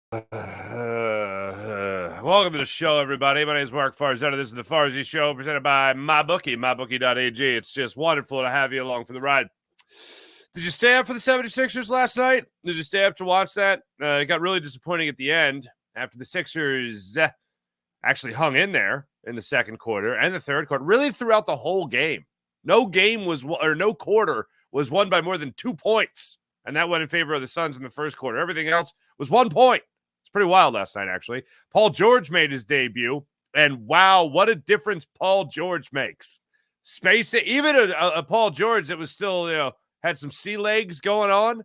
Welcome to the show, everybody. My name is Mark Farzetta. This is the Farzy Show, presented by MyBookie, mybookie.ag. It's just wonderful to have you along for the ride. Did you stay up for the 76ers last night? Did you stay up to watch that? It got really disappointing at the end after the Sixers actually hung in there in the second quarter and the third quarter, really throughout the whole game. No quarter was won by more than 2 points, and that went in favor of the Suns in the first quarter. Everything else was 1 point. It's pretty wild last night, actually. Paul George made his debut, and wow, what a difference Paul George makes. Even a Paul George that was still, had some sea legs going on,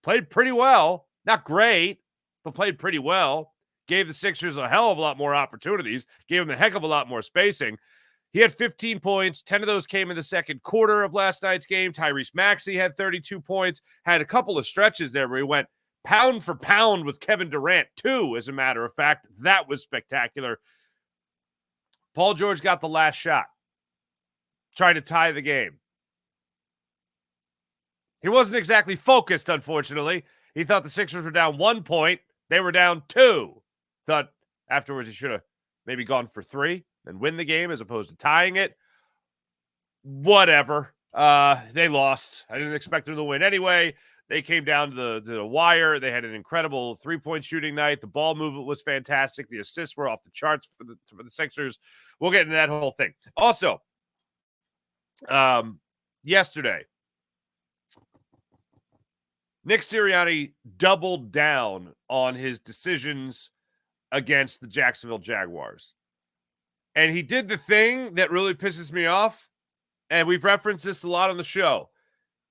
played pretty well. Not great, but played pretty well. Gave the Sixers a hell of a lot more opportunities, gave them a heck of a lot more spacing. He had 15 points. 10 of those came in the second quarter of last night's game. Tyrese Maxey had 32 points, had a couple of stretches there where he went pound for pound with Kevin Durant, too, as a matter of fact. That was spectacular. Paul George got the last shot, trying to tie the game. He wasn't exactly focused, unfortunately. He thought the Sixers were down 1 point. They were down 2. Thought afterwards he should have maybe gone for 3 and win the game as opposed to tying it. Whatever. They lost. I didn't expect them to win anyway. They came down to the wire. They had an incredible three-point shooting night. The ball movement was fantastic. The assists were off the charts for the Sixers. We'll get into that whole thing. Also, yesterday, Nick Sirianni doubled down on his decisions against the Jacksonville Jaguars. And he did the thing that really pisses me off, and we've referenced this a lot on the show.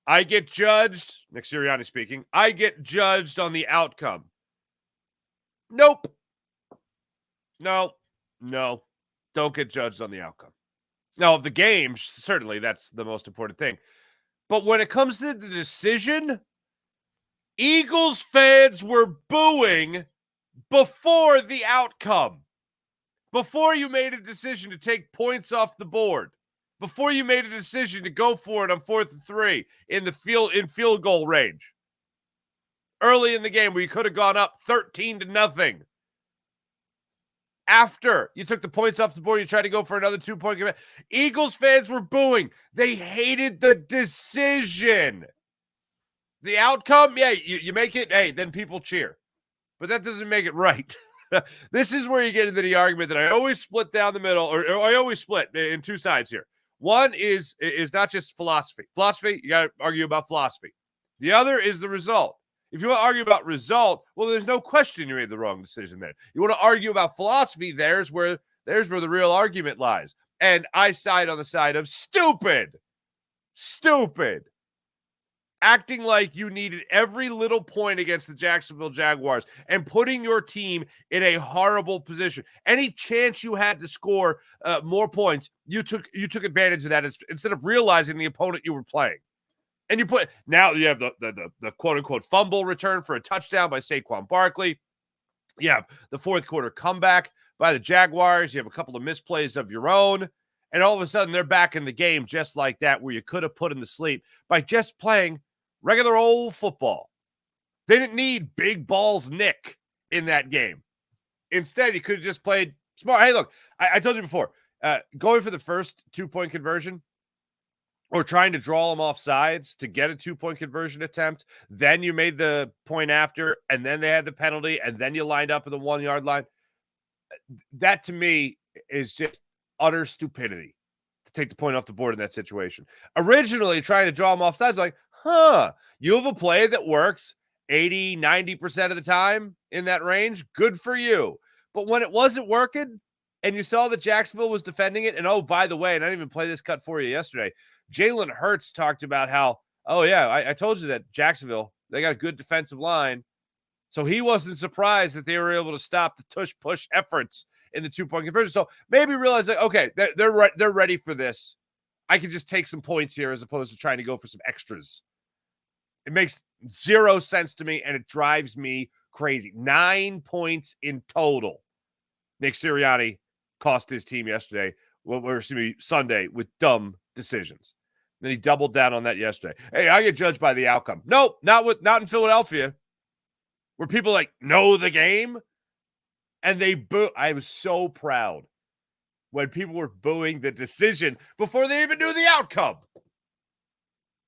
I get judged, Nick Sirianni speaking, I get judged on the outcome. Nope. No. Don't get judged on the outcome. Now, of the game, certainly that's the most important thing. But when it comes to the decision, Eagles fans were booing before the outcome. Before you made a decision to take points off the board. Before you made a decision to go for it on 4th and 3 in field goal range. Early in the game where you could have gone up 13-0. After you took the points off the board, you tried to go for another 2-point command. Eagles fans were booing. They hated the decision. The outcome, yeah, you make it, hey, then people cheer. But that doesn't make it right. This is where you get into the argument that I always split down the middle, or I always split in two sides here. One is not just philosophy. Philosophy, you got to argue about philosophy. The other is the result. If you want to argue about result, well, there's no question you made the wrong decision there. You want to argue about philosophy, there's where the real argument lies. And I side on the side of stupid. Acting like you needed every little point against the Jacksonville Jaguars and putting your team in a horrible position. Any chance you had to score more points, you took advantage of that instead of realizing the opponent you were playing. And now you have the quote-unquote fumble return for a touchdown by Saquon Barkley. You have the fourth quarter comeback by the Jaguars. You have a couple of misplays of your own. And all of a sudden, they're back in the game just like that, where you could have put them to sleep by just playing regular old football. They didn't need big balls Nick in that game. Instead, you could have just played smart. Hey, look, I told you before, going for the first 2-point conversion or trying to draw them off sides to get a 2-point conversion attempt, then you made the point after, and then they had the penalty, and then you lined up at the 1-yard line. That, to me, is just utter stupidity to take the point off the board in that situation. Originally, trying to draw them off sides, like, you have a play that works 80, 90% of the time in that range. Good for you. But when it wasn't working and you saw that Jacksonville was defending it, and oh, by the way, and I didn't even play this cut for you yesterday, Jalen Hurts talked about how, oh, yeah, I told you that Jacksonville, they got a good defensive line. So he wasn't surprised that they were able to stop the tush-push efforts in the 2-point conversion. So maybe realize, like, okay, they're ready for this. I can just take some points here as opposed to trying to go for some extras. It makes zero sense to me, and it drives me crazy. 9 points in total. Nick Sirianni cost his team Sunday with dumb decisions. Then he doubled down on that yesterday. Hey, I get judged by the outcome. Nope, not in Philadelphia. where people like know the game and they boo. I was so proud when people were booing the decision before they even knew the outcome.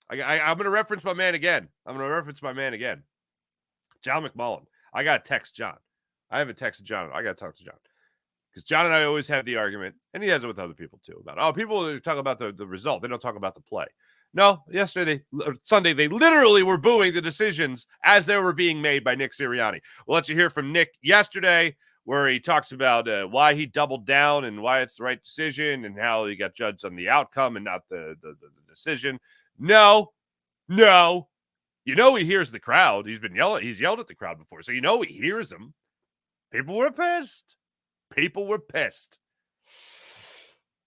I'm going to reference my man again. John McMullen. I got to text John. I haven't texted John. I got to talk to John. Because John and I always have the argument, and he has it with other people too, about, people talk about the result. They don't talk about the play. No, Sunday, they literally were booing the decisions as they were being made by Nick Sirianni. We'll let you hear from Nick yesterday, where he talks about why he doubled down and why it's the right decision and how he got judged on the outcome and not the decision. No. You know he hears the crowd. He's yelled at the crowd before, so you know he hears them. People were pissed.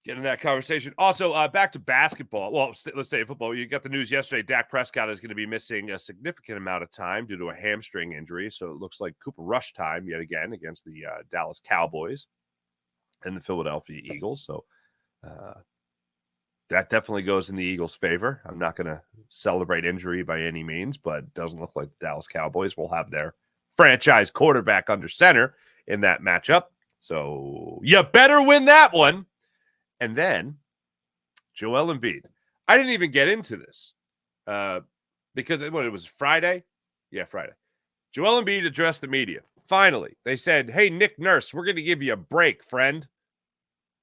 Get in that conversation. Also, back to basketball. Well, let's stay in football. You got the news yesterday. Dak Prescott is going to be missing a significant amount of time due to a hamstring injury. So it looks like Cooper Rush time yet again against the Dallas Cowboys and the Philadelphia Eagles. So that definitely goes in the Eagles' favor. I'm not going to celebrate injury by any means, but it doesn't look like the Dallas Cowboys will have their franchise quarterback under center in that matchup. So you better win that one. And then Joel Embiid. I didn't even get into this because it was Friday. Yeah, Friday. Joel Embiid addressed the media. Finally, they said, "Hey, Nick Nurse, we're going to give you a break, friend.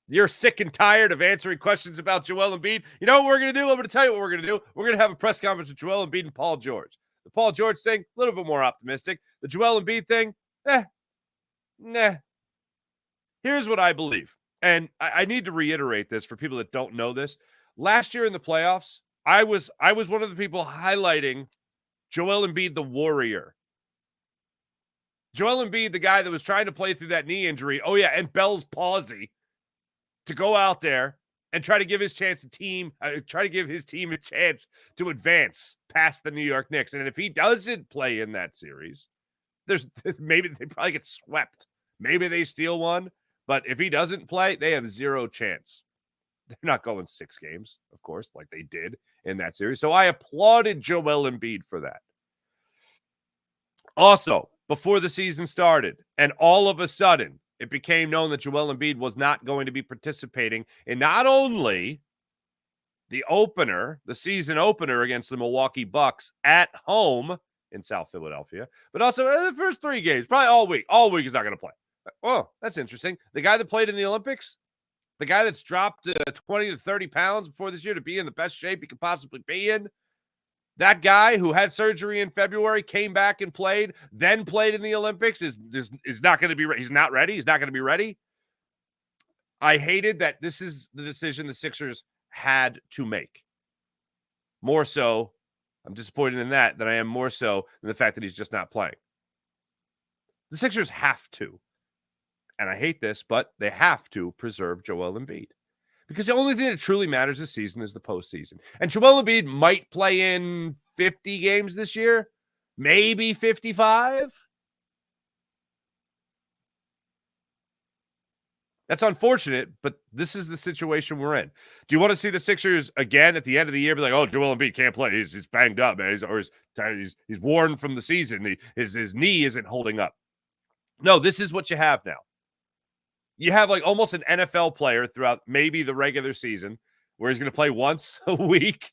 You're sick and tired of answering questions about Joel Embiid. You know what we're going to do? I'm going to tell you what we're going to do. We're going to have a press conference with Joel Embiid and Paul George. The Paul George thing, a little bit more optimistic. The Joel Embiid thing, nah. Here's what I believe. And I need to reiterate this for people that don't know this. Last year in the playoffs, I was one of the people highlighting Joel Embiid, the warrior. Joel Embiid, the guy that was trying to play through that knee injury. Oh, yeah, and Bell's palsy, to go out there and try to give his team a chance to advance past the New York Knicks. And if he doesn't play in that series, maybe they probably get swept. Maybe they steal one. But if he doesn't play, they have zero chance. They're not going 6 games, of course, like they did in that series. So I applauded Joel Embiid for that. Also, before the season started, and all of a sudden, it became known that Joel Embiid was not going to be participating in not only the season opener against the Milwaukee Bucks at home in South Philadelphia, but also the first 3 games, probably all week. All week he's not going to play. Oh, that's interesting. The guy that played in the Olympics, the guy that's dropped 20 to 30 pounds before this year to be in the best shape he could possibly be in, that guy who had surgery in February, came back and played, then played in the Olympics, is not going to be ready. He's not ready. He's not going to be ready. I hated that this is the decision the Sixers had to make. More so, I'm disappointed in that than I am more so in the fact that he's just not playing. The Sixers have to. And I hate this, but they have to preserve Joel Embiid. Because the only thing that truly matters this season is the postseason. And Joel Embiid might play in 50 games this year, maybe 55. That's unfortunate, but this is the situation we're in. Do you want to see the Sixers again at the end of the year be like, "Oh, Joel Embiid can't play. He's banged up, man. He's worn from the season. His knee isn't holding up." No, this is what you have now. You have like almost an NFL player throughout maybe the regular season where he's going to play once a week.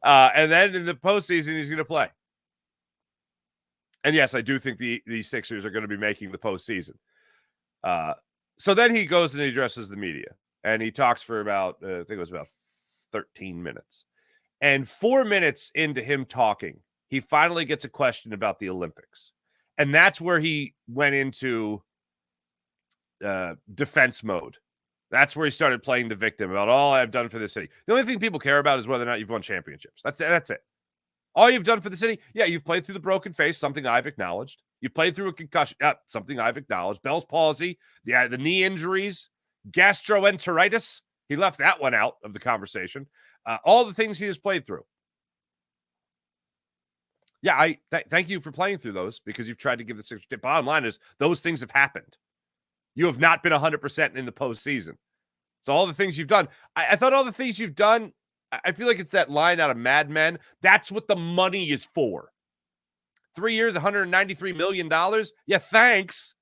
And then in the postseason, he's going to play. And yes, I do think the Sixers are going to be making the postseason. So then he goes and he addresses the media. And he talks for about, I think it was about 13 minutes. And 4 minutes into him talking, he finally gets a question about the Olympics. And that's where he went into defense mode. That's where he started playing the victim about all I've done for the city. The only thing people care about is whether or not you've won championships. That's it. All you've done for the city, yeah, you've played through the broken face, something I've acknowledged. You've played through a concussion, something I've acknowledged. Bell's palsy, the knee injuries, gastroenteritis. He left that one out of the conversation. All the things he has played through. Yeah, I thank you for playing through those because you've tried to give the Sixers. Bottom line is those things have happened. You have not been 100% in the postseason. So all the things you've done, I thought all the things you've done, I feel like it's that line out of Mad Men. That's what the money is for. 3 years, $193 million. Yeah, thanks.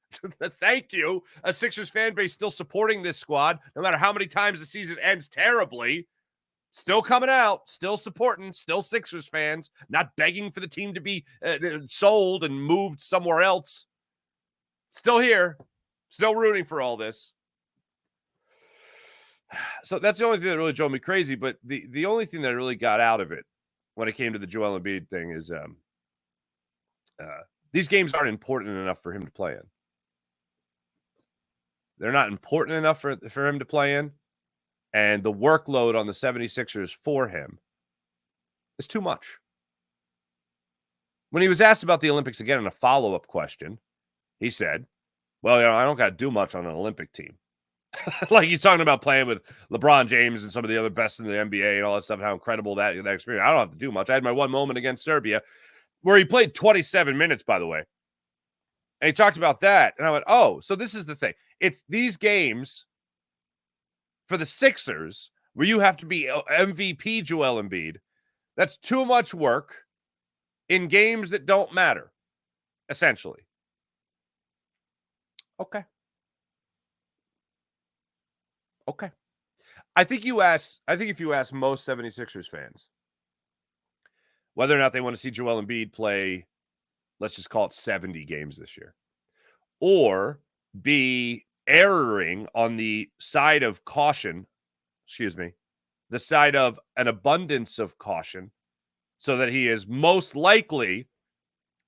Thank you. A Sixers fan base still supporting this squad, no matter how many times the season ends terribly. Still coming out, still supporting, still Sixers fans, not begging for the team to be sold and moved somewhere else. Still here, still rooting for all this. So that's the only thing that really drove me crazy. But the only thing that really got out of it when it came to the Joel Embiid thing is these games aren't important enough for him to play in. They're not important enough for him to play in. And the workload on the 76ers for him is too much. When he was asked about the Olympics again in a follow-up question, he said, well, I don't got to do much on an Olympic team. Like he's talking about playing with LeBron James and some of the other best in the NBA and all that stuff, and how incredible that experience. I don't have to do much. I had my one moment against Serbia where he played 27 minutes, by the way. And he talked about that. And I went, oh, so this is the thing. It's these games for the Sixers where you have to be MVP Joel Embiid. That's too much work in games that don't matter, essentially. Okay. I think if you ask most 76ers fans whether or not they want to see Joel Embiid play, let's just call it 70 games this year, or be erring on the side of caution, the side of an abundance of caution, so that he is most likely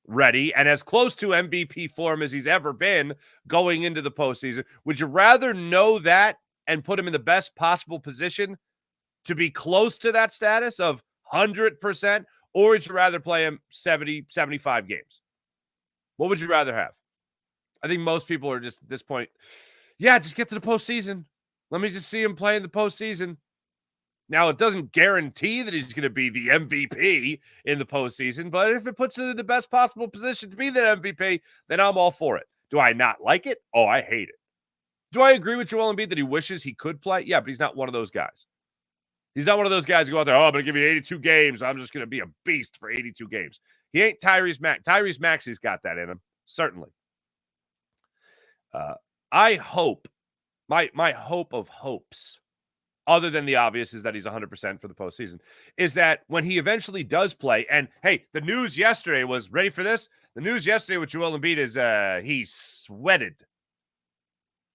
ready and as close to MVP form as he's ever been going into the postseason. Would you rather know that and put him in the best possible position to be close to that status of 100%, or would you rather play him 70, 75 games? What would you rather have? I think most people are just at this point, yeah, just get to the postseason. Let me just see him play in the postseason. Now, it doesn't guarantee that he's going to be the MVP in the postseason, but if it puts him in the best possible position to be the MVP, then I'm all for it. Do I not like it? Oh, I hate it. Do I agree with Joel Embiid that he wishes he could play? Yeah, but he's not one of those guys. He's not one of those guys who go out there, oh, I'm going to give you 82 games. I'm just going to be a beast for 82 games. He ain't Tyrese Maxey. Tyrese Maxey's got that in him, certainly. I hope, my hope of hopes, other than the obvious, is that he's 100% for the postseason, is that when he eventually does play, and hey, the news yesterday was, ready for this? The news yesterday with Joel Embiid is he sweated.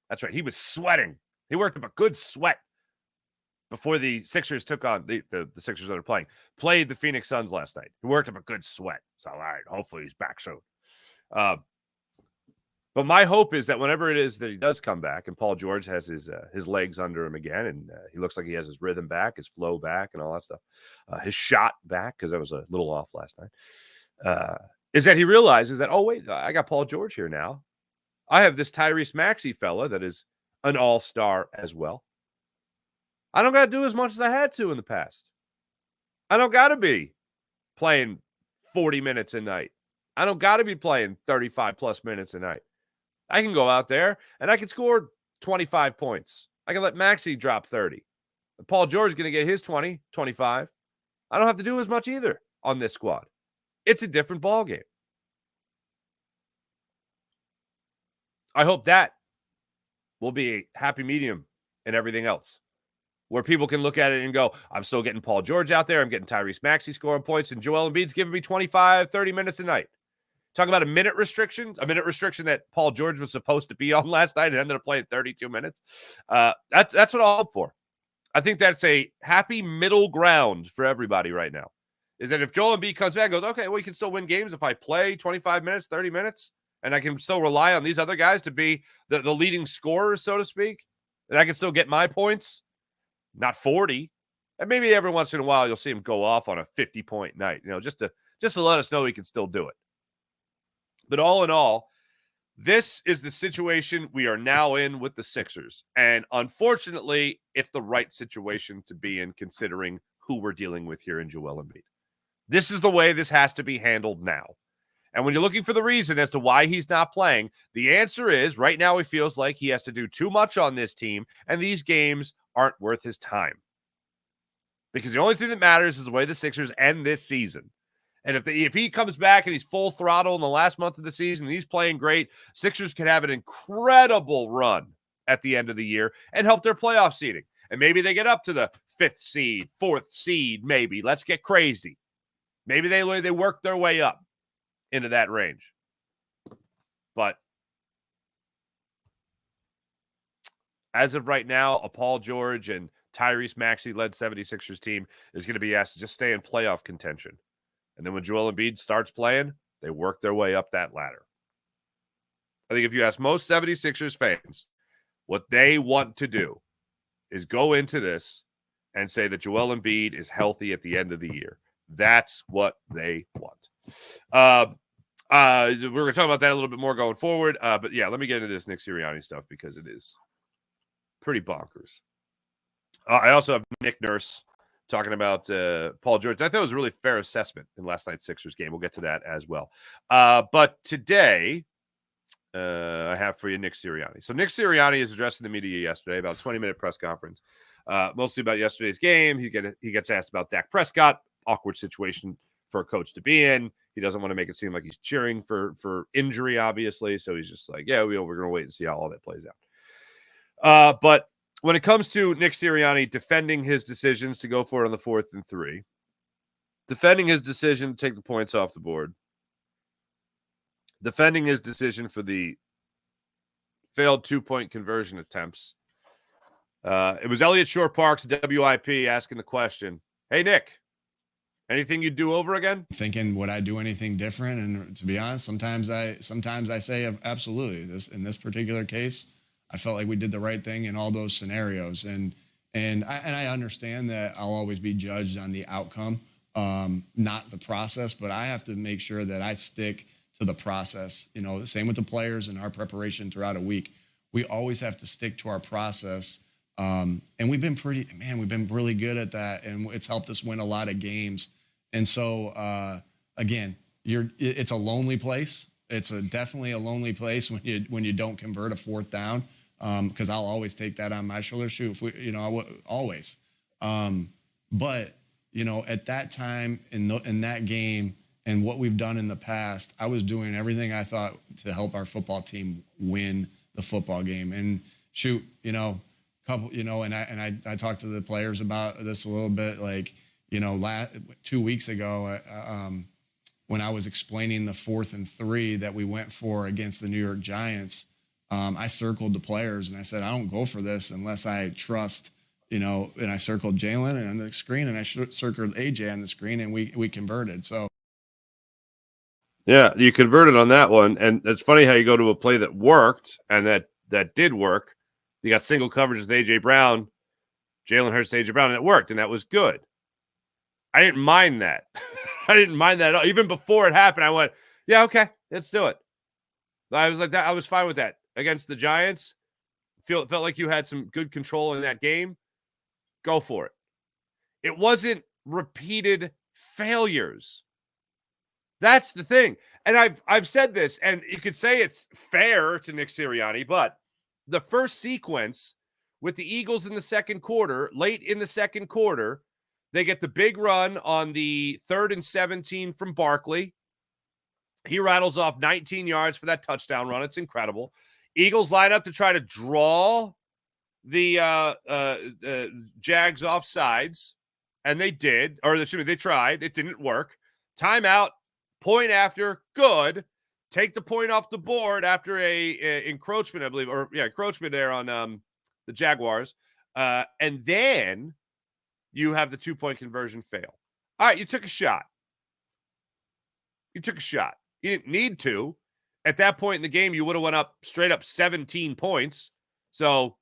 That's right. He was sweating. He worked up a good sweat before the Sixers took on the Sixers that are played the Phoenix Suns last night. He worked up a good sweat. So, all right, hopefully he's back soon. But my hope is that whenever it is that he does come back and Paul George has his legs under him again, and he looks like he has his rhythm back, his flow back, and all that stuff, his shot back, because I was a little off last night, is that he realizes that, oh, wait, I got Paul George here now. I have this Tyrese Maxey fella that is an all-star as well. I don't got to do as much as I had to in the past. I don't got to be playing 40 minutes a night. I don't got to be playing 35-plus minutes a night. I can go out there and I can score 25 points. I can let Maxey drop 30. Paul George is going to get his 20, 25. I don't have to do as much either on this squad. It's a different ball game. I hope that will be a happy medium in everything else, where people can look at it and go, I'm still getting Paul George out there. I'm getting Tyrese Maxey scoring points, and Joel Embiid's giving me 25, 30 minutes a night. Talk about a minute restriction that Paul George was supposed to be on last night and ended up playing 32 minutes. That's what I'll hope for. I think that's a happy middle ground for everybody right now, is that if Joel Embiid comes back and goes, okay, well, you can still win games if I play 25 minutes, 30 minutes, and I can still rely on these other guys to be the leading scorers, so to speak, and I can still get my points, not 40. And maybe every once in a while you'll see him go off on a 50-point night, just to let us know he can still do it. But all in all, this is the situation we are now in with the Sixers. And unfortunately, it's the right situation to be in, considering who we're dealing with here in Joel Embiid. This is the way this has to be handled now. And when you're looking for the reason as to why he's not playing, the answer is right now he feels like he has to do too much on this team, and these games aren't worth his time. Because the only thing that matters is the way the Sixers end this season. And if he comes back and he's full throttle in the last month of the season, and he's playing great, Sixers could have an incredible run at the end of the year and help their playoff seeding. And maybe they get up to the 5th seed, 4th seed, maybe. Let's get crazy. Maybe they work their way up into that range. But as of right now, a Paul George and Tyrese Maxey-led 76ers team is going to be asked to just stay in playoff contention. And then when Joel Embiid starts playing, they work their way up that ladder. I think if you ask most 76ers fans, what they want to do is go into this and say that Joel Embiid is healthy at the end of the year. That's what they want. We're going to talk about that a little bit more going forward. But yeah, let me get into this Nick Sirianni stuff because it is pretty bonkers. I also have Nick Nurse talking about Paul George. I thought it was a really fair assessment in last night's Sixers game. We'll get to that as well. But today, I have for you Nick Sirianni. So Nick Sirianni is addressing the media yesterday, about a 20-minute press conference, mostly about yesterday's game. He gets asked about Dak Prescott, awkward situation for a coach to be in. He doesn't want to make it seem like he's cheering for injury, obviously. So he's just like, yeah, we're going to wait and see how all that plays out. But when it comes to Nick Sirianni defending his decisions to go for it on the 4th and 3, defending his decision to take the points off the board, defending his decision for the failed 2-point conversion attempts, it was Elliot Shore-Parks, WIP, asking the question, hey, Nick, anything you'd do over again? Thinking, would I do anything different? And to be honest, sometimes I say absolutely. In this particular case, I felt like we did the right thing in all those scenarios. And I understand that I'll always be judged on the outcome, not the process, but I have to make sure that I stick to the process. You know, same with the players and our preparation throughout a week. We always have to stick to our process. And we've been really good at that. And it's helped us win a lot of games. And so, again, it's a lonely place. It's definitely a lonely place when you don't convert a 4th down, because I'll always take that on my shoulder. Shoot, always. But at that time in that game and what we've done in the past, I was doing everything I thought to help our football team win the football game. And shoot, and I talked to the players about this a little bit, like 2 weeks ago, when I was explaining the 4th and 3 that we went for against the New York Giants, I circled the players and I said, I don't go for this unless I trust, and I circled Jalen on the screen and I circled AJ on the screen, and we converted. So. Yeah, you converted on that one. And it's funny how you go to a play that worked and that did work. You got single coverage with AJ Brown, Jalen Hurts, AJ Brown, and it worked, and that was good. I didn't mind that. I didn't mind that at all. Even before it happened, I went, yeah, okay, let's do it. I was like that. I was fine with that. Against the Giants, felt like you had some good control in that game. Go for it. It wasn't repeated failures. That's the thing. And I've said this, and you could say it's fair to Nick Sirianni, but the first sequence with the Eagles in the second quarter, late in the second quarter, they get the big run on the 3rd and 17 from Barkley. He rattles off 19 yards for that touchdown run. It's incredible. Eagles line up to try to draw the Jags off sides, and they did. Or excuse me, they tried. It didn't work. Timeout, point after, good. Take the point off the board after a encroachment, I believe. Encroachment there on the Jaguars. And then you have the 2-point conversion fail. All right, you took a shot. You didn't need to. At that point in the game, you would have went up straight up 17 points. So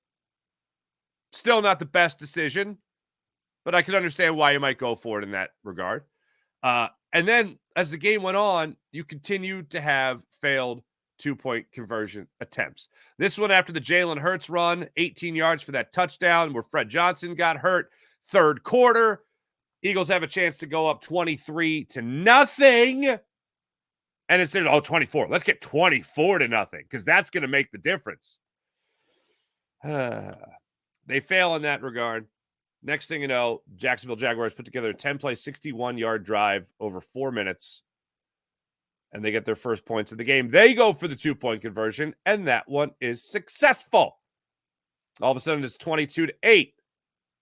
still not the best decision, but I can understand why you might go for it in that regard. And then as the game went on, you continued to have failed 2-point conversion attempts. This one after the Jalen Hurts run, 18 yards for that touchdown where Fred Johnson got hurt. 3rd quarter, Eagles have a chance to go up 23-0. And instead of 24, let's get 24-0 because that's going to make the difference. They fail in that regard. Next thing you know, Jacksonville Jaguars put together a 10-play, 61-yard drive over 4 minutes, and they get their first points of the game. They go for the 2-point conversion, and that one is successful. All of a sudden, it's 22-8.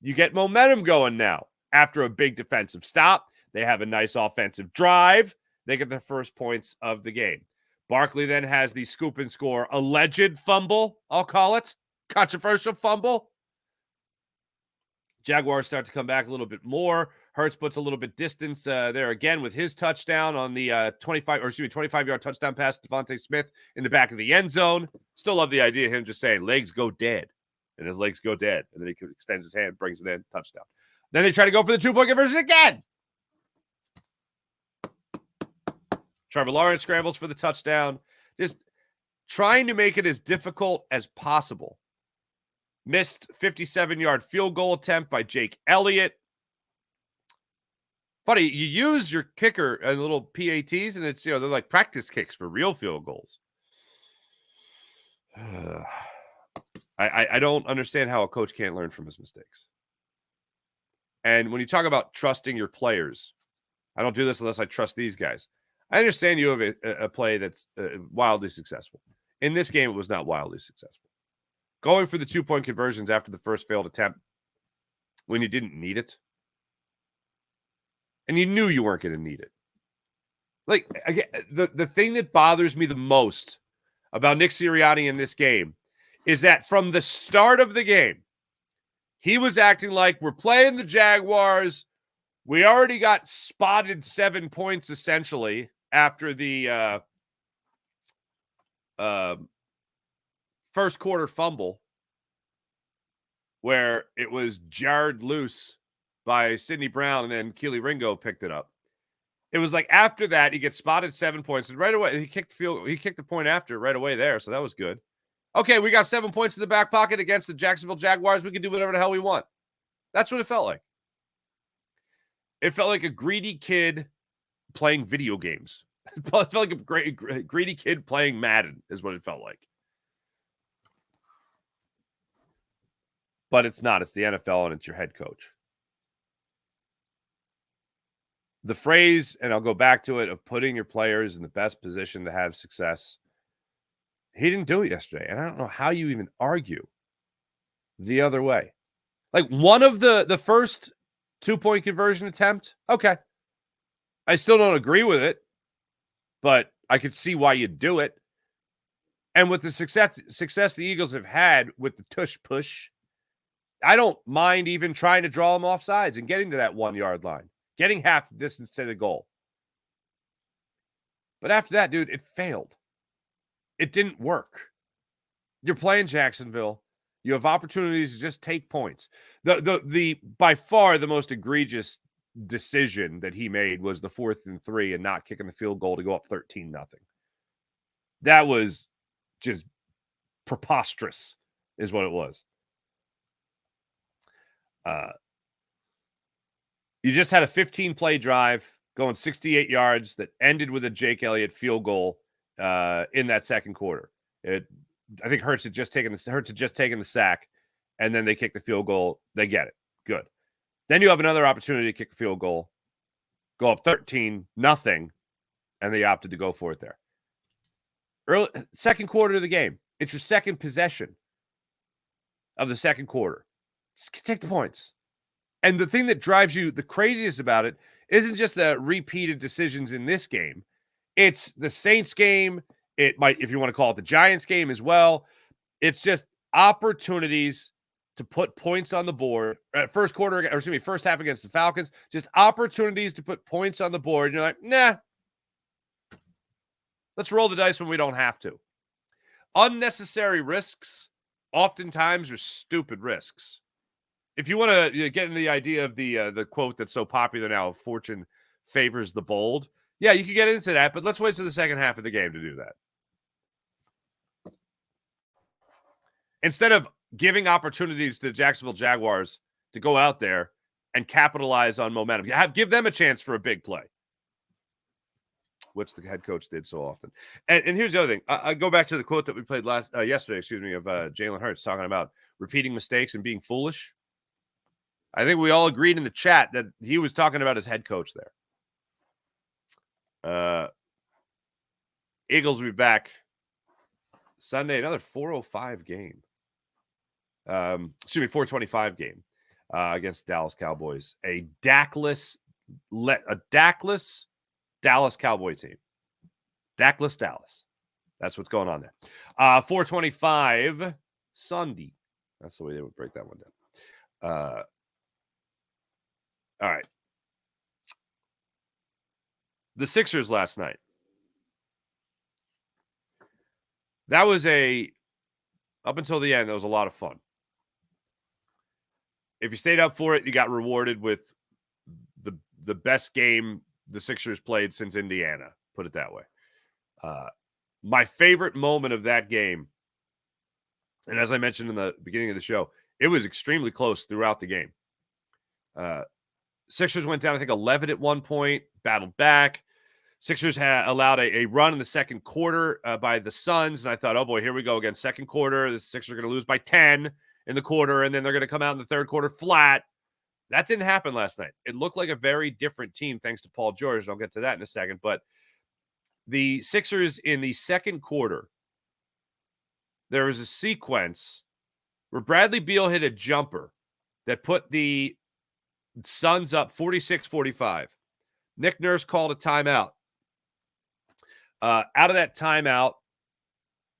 You get momentum going now after a big defensive stop. They have a nice offensive drive. They get the first points of the game. Barkley then has the scoop and score alleged fumble, I'll call it. Controversial fumble. Jaguars start to come back a little bit more. Hurts puts a little bit distance there again with his touchdown on the 25-yard touchdown pass to Devontae Smith in the back of the end zone. Still love the idea of him just saying, legs go dead. And his legs go dead. And then he extends his hand, brings it in, touchdown. Then they try to go for the 2-point conversion again. Trevor Lawrence scrambles for the touchdown. Just trying to make it as difficult as possible. Missed 57-yard field goal attempt by Jake Elliott. Funny, you use your kicker and little PATs, and it's, they're like practice kicks for real field goals. I don't understand how a coach can't learn from his mistakes. And when you talk about trusting your players, I don't do this unless I trust these guys. I understand you have a play that's wildly successful. In this game, it was not wildly successful. Going for the 2-point conversions after the first failed attempt when you didn't need it. And you knew you weren't going to need it. Like, again, the thing that bothers me the most about Nick Sirianni in this game is that from the start of the game, he was acting like we're playing the Jaguars. We already got spotted 7 points, essentially, after the first quarter fumble where it was jarred loose by Sidney Brown and then Keely Ringo picked it up. It was like after that, he gets spotted 7 points, and right away he kicked the point after right away there, so that was good. Okay, we got 7 points in the back pocket against the Jacksonville Jaguars. We can do whatever the hell we want. That's what it felt like. It felt like a greedy kid playing video games. It felt like a greedy kid playing Madden is what it felt like. But it's not. It's the NFL, and it's your head coach. The phrase, and I'll go back to it, of putting your players in the best position to have success, he didn't do it yesterday. And I don't know how you even argue the other way. Like, one of the first 2-point conversion attempt, okay. I still don't agree with it, but I could see why you'd do it. And with the success the Eagles have had with the tush push, I don't mind even trying to draw them off sides and getting to that 1-yard line, getting half the distance to the goal. But after that, dude, it failed. It didn't work. You're playing Jacksonville. You have opportunities to just take points. The by far the most egregious decision that he made was the 4th and 3 and not kicking the field goal to go up 13-0. That was just preposterous, is what it was. You just had a 15-play drive going 68 yards that ended with a Jake Elliott field goal in that second quarter. I think Hurts had just taken the sack, and then they kick the field goal. They get it. Good. Then you have another opportunity to kick the field goal, go up 13-0, and they opted to go for it there. Second quarter of the game. It's your second possession of the second quarter. Just take the points. And the thing that drives you the craziest about it isn't just repeated decisions in this game. It's the Saints game. It might, if you want to call it the Giants game as well. It's just opportunities to put points on the board. First half against the Falcons. Just opportunities to put points on the board. And you're like, nah. Let's roll the dice when we don't have to. Unnecessary risks oftentimes are stupid risks. If you want to get into the idea of the quote that's so popular now, fortune favors the bold. Yeah, you can get into that, but let's wait till the second half of the game to do that. Instead of giving opportunities to the Jacksonville Jaguars to go out there and capitalize on momentum, give them a chance for a big play, which the head coach did so often. And here's the other thing. I go back to the quote that we played yesterday, of Jalen Hurts talking about repeating mistakes and being foolish. I think we all agreed in the chat that he was talking about his head coach there. Eagles will be back Sunday, another 4:05 game. 4:25 game against Dallas Cowboys. A Dakless Dallas Cowboy team. Dakless Dallas. That's what's going on there. 4:25 Sunday. That's the way they would break that one down. All right. The Sixers last night. That was up until the end, that was a lot of fun. If you stayed up for it, you got rewarded with the best game the Sixers played since Indiana, put it that way. My favorite moment of that game, and as I mentioned in the beginning of the show, it was extremely close throughout the game. Sixers went down, I think, 11 at one point, battled back. Sixers had allowed a run in the second quarter by the Suns, and I thought, oh boy, here we go again. Second quarter, the Sixers are going to lose by 10 in the quarter, and then they're going to come out in the third quarter flat. That didn't happen last night. It looked like a very different team thanks to Paul George, and I'll get to that in a second. But the Sixers in the second quarter, there was a sequence where Bradley Beal hit a jumper that put the Suns up 46-45. Nick Nurse called a timeout. Out of that timeout,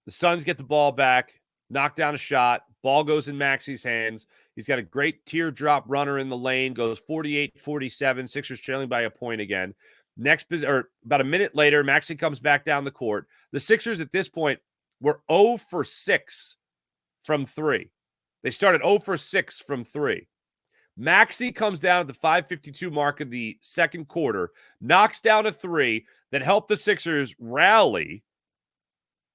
the Suns get the ball back, knock down a shot. Ball goes in Maxi's hands. He's got a great teardrop runner in the lane, goes 48-47. Sixers trailing by a point again. About a minute later, Maxi comes back down the court. The Sixers at this point were 0 for 6 from 3. They started 0 for 6 from 3. Maxi comes down at the 5:52 mark of the second quarter, knocks down a 3 that helped the Sixers rally,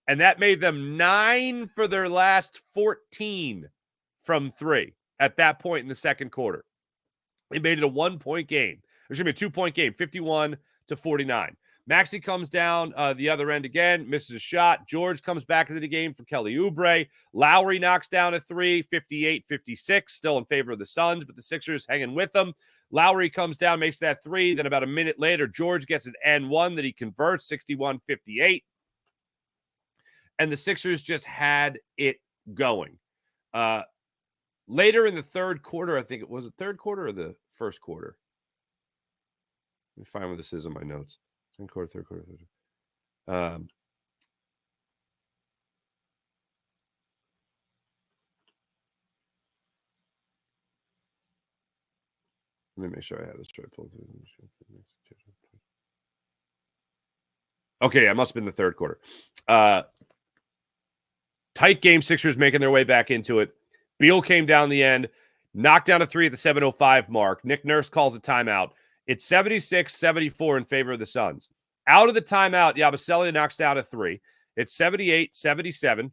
and that made them 9 for their last 14 from 3 at that point in the second quarter. They made it a 1-point game. There should be a 2-point game, 51-49. Maxi comes down the other end again, misses a shot. George comes back into the game for Kelly Oubre. Lowry knocks down a 3, 58-56, still in favor of the Suns, but the Sixers hanging with them. Lowry comes down, makes that 3. Then about a minute later, George gets an N1 that he converts, 61-58. And the Sixers just had it going. Later in the third quarter, I think it was the third quarter or the first quarter. Let me find where this is in my notes. Second quarter, third quarter. Let me make sure I have this right. Okay, it must have been the third quarter. Tight game, Sixers making their way back into it. Beal came down the end, knocked down a 3 at the 7:05 mark. Nick Nurse calls a timeout. It's 76-74 in favor of the Suns. Out of the timeout, Yabusele knocks down a 3. It's 78-77.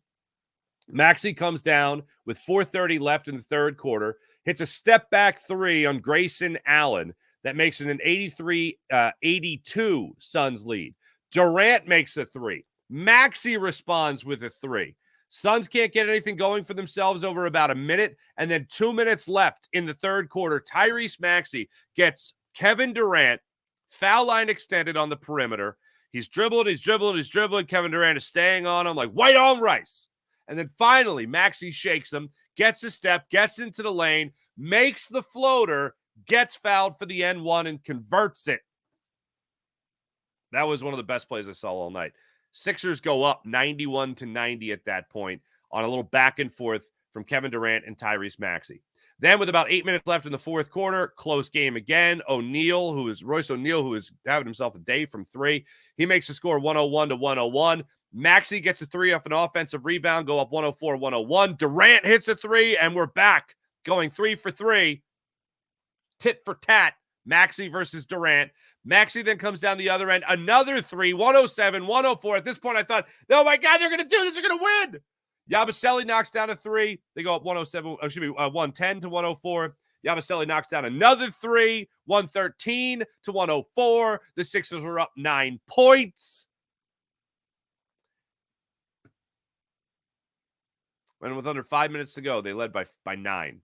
Maxi comes down with 4:30 left in the third quarter, hits a step-back 3 on Grayson Allen that makes it an 83-82 Suns lead. Durant makes a 3. Maxi responds with a 3. Suns can't get anything going for themselves over about a minute, and then 2 minutes left in the third quarter. Tyrese Maxey gets Kevin Durant, foul line extended on the perimeter. He's dribbling. Kevin Durant is staying on him like white on rice. And then finally, Maxey shakes him, gets a step, gets into the lane, makes the floater, gets fouled for the N1, and converts it. That was one of the best plays I saw all night. Sixers go up 91-90 at that point on a little back and forth from Kevin Durant and Tyrese Maxey. Then with about 8 minutes left in the fourth quarter, close game again. Royce O'Neal, who is having himself a day from 3, he makes the score 101-101. Maxey gets a 3 off an offensive rebound, go up 104-101. Durant hits a 3, and we're back going 3 for 3. Tit for tat, Maxey versus Durant. Maxey then comes down the other end, another 3, 107-104. At this point, I thought, oh my God, they're going to do this. They're going to win. Yabusele knocks down a 3. They go up 110-104. Yabusele knocks down another 3, 113-104. The Sixers were up 9 points. And with under 5 minutes to go, they led by 9.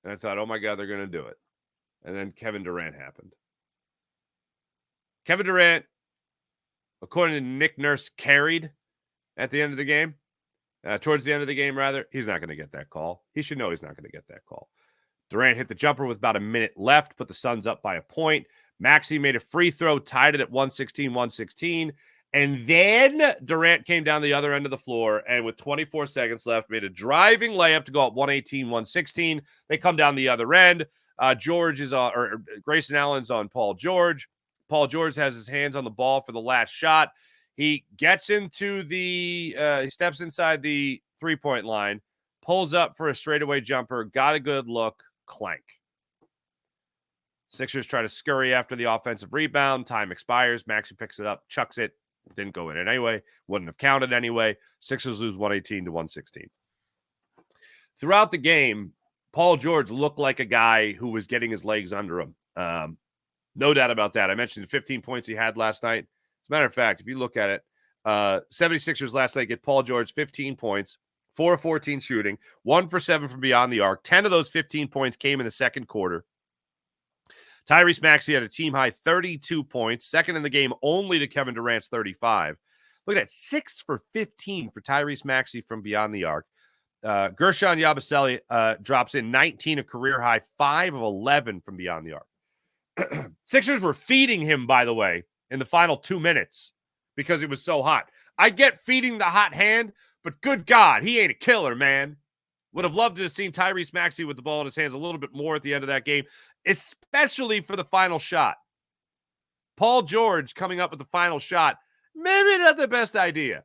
And I thought, oh my God, they're going to do it. And then Kevin Durant happened. Kevin Durant, according to Nick Nurse, carried at the end of the game. Towards the end of the game, rather. He's not going to get that call. He should know he's not going to get that call. Durant hit the jumper with about a minute left, put the Suns up by a point. Maxey made a free throw, tied it at 116-116. And then Durant came down the other end of the floor and with 24 seconds left, made a driving layup to go up 118-116. They come down the other end. George is on, or Grayson Allen's on Paul George. Paul George has his hands on the ball for the last shot. He gets into he steps inside the three-point line, pulls up for a straightaway jumper, got a good look, clank. Sixers try to scurry after the offensive rebound. Time expires. Maxey picks it up, chucks it. Didn't go in anyway. Wouldn't have counted anyway. Sixers lose 118-116. Throughout the game, Paul George looked like a guy who was getting his legs under him. No doubt about that. I mentioned the 15 points he had last night. As a matter of fact, if you look at it, 76ers last night get Paul George 15 points, 4 of 14 shooting, 1 for 7 from beyond the arc. 10 of those 15 points came in the second quarter. Tyrese Maxey had a team-high 32 points, second in the game only to Kevin Durant's 35. Look at that, 6 for 15 for Tyrese Maxey from beyond the arc. Gershon Yabusele drops in 19, a career-high, 5 of 11 from beyond the arc. Sixers were feeding him, by the way, in the final 2 minutes because it was so hot. I get feeding the hot hand, but good God, he ain't a killer, man. Would have loved to have seen Tyrese Maxey with the ball in his hands a little bit more at the end of that game, especially for the final shot. Paul George coming up with the final shot, maybe not the best idea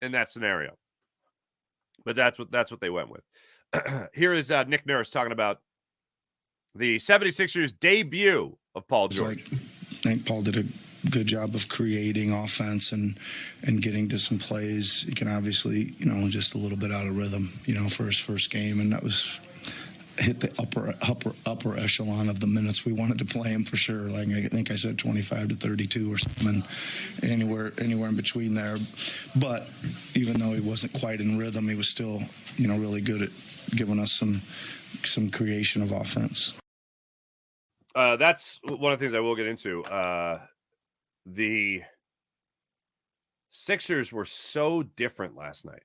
in that scenario. But that's what they went with. Here is Nick Nurse talking about the 76ers debut of Paul George. I think Paul did a good job of creating offense and getting to some plays. He can obviously, just a little bit out of rhythm, for his first game, and that was hit the upper echelon of the minutes we wanted to play him for sure. Like I think I said 25 to 32 or something, anywhere in between there. But even though he wasn't quite in rhythm, he was still, really good at giving us some creation of offense. That's one of the things I will get into. The Sixers were so different last night.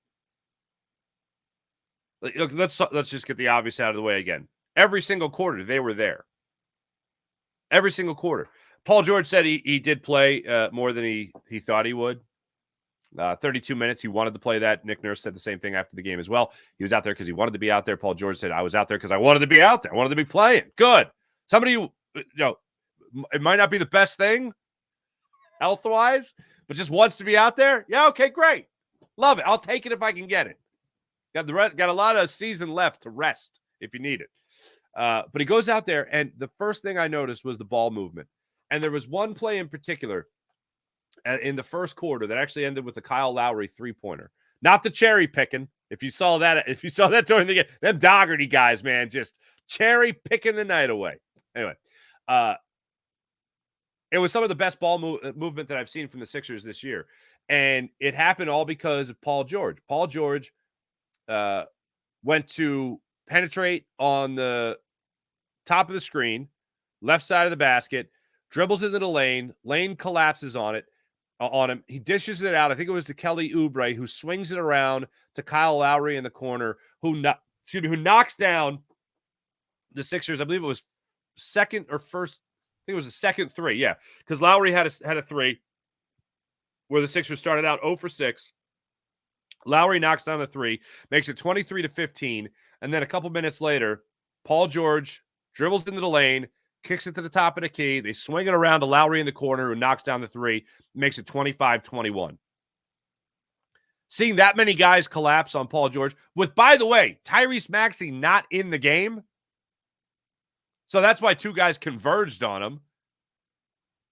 Look, let's just get the obvious out of the way again. Every single quarter, they were there. Every single quarter. Paul George said he did play more than he thought he would. 32 minutes. He wanted to play that. Nick Nurse said the same thing after the game as well. He was out there because he wanted to be out there. Paul George said, I was out there because I wanted to be out there. I wanted to be playing. Good. Somebody who, it might not be the best thing health-wise, but just wants to be out there. Yeah, okay, great. Love it. I'll take it if I can get it. Got a lot of season left to rest if you need it. But he goes out there, and the first thing I noticed was the ball movement. And there was one play in particular in the first quarter that actually ended with a Kyle Lowry three-pointer. Not the cherry picking. If you saw that during the game, them Dougherty guys, man, just cherry picking the night away. Anyway, it was some of the best ball movement that I've seen from the Sixers this year. And it happened all because of Paul George. Paul George went to penetrate on the top of the screen, left side of the basket, dribbles into the lane. Lane collapses on him. He dishes it out. I think it was to Kelly Oubre, who swings it around to Kyle Lowry in the corner, who knocks down the Sixers. I believe it was second or first. I think it was a second three. Yeah, because Lowry had a three where the Sixers started out 0 for 6. Lowry knocks down a three, makes it 23-15, and then a couple minutes later, Paul George dribbles into the lane, kicks it to the top of the key. They swing it around to Lowry in the corner, who knocks down the three, makes it 25-21. Seeing that many guys collapse on Paul George, with, by the way, Tyrese Maxey not in the game. So that's why two guys converged on him.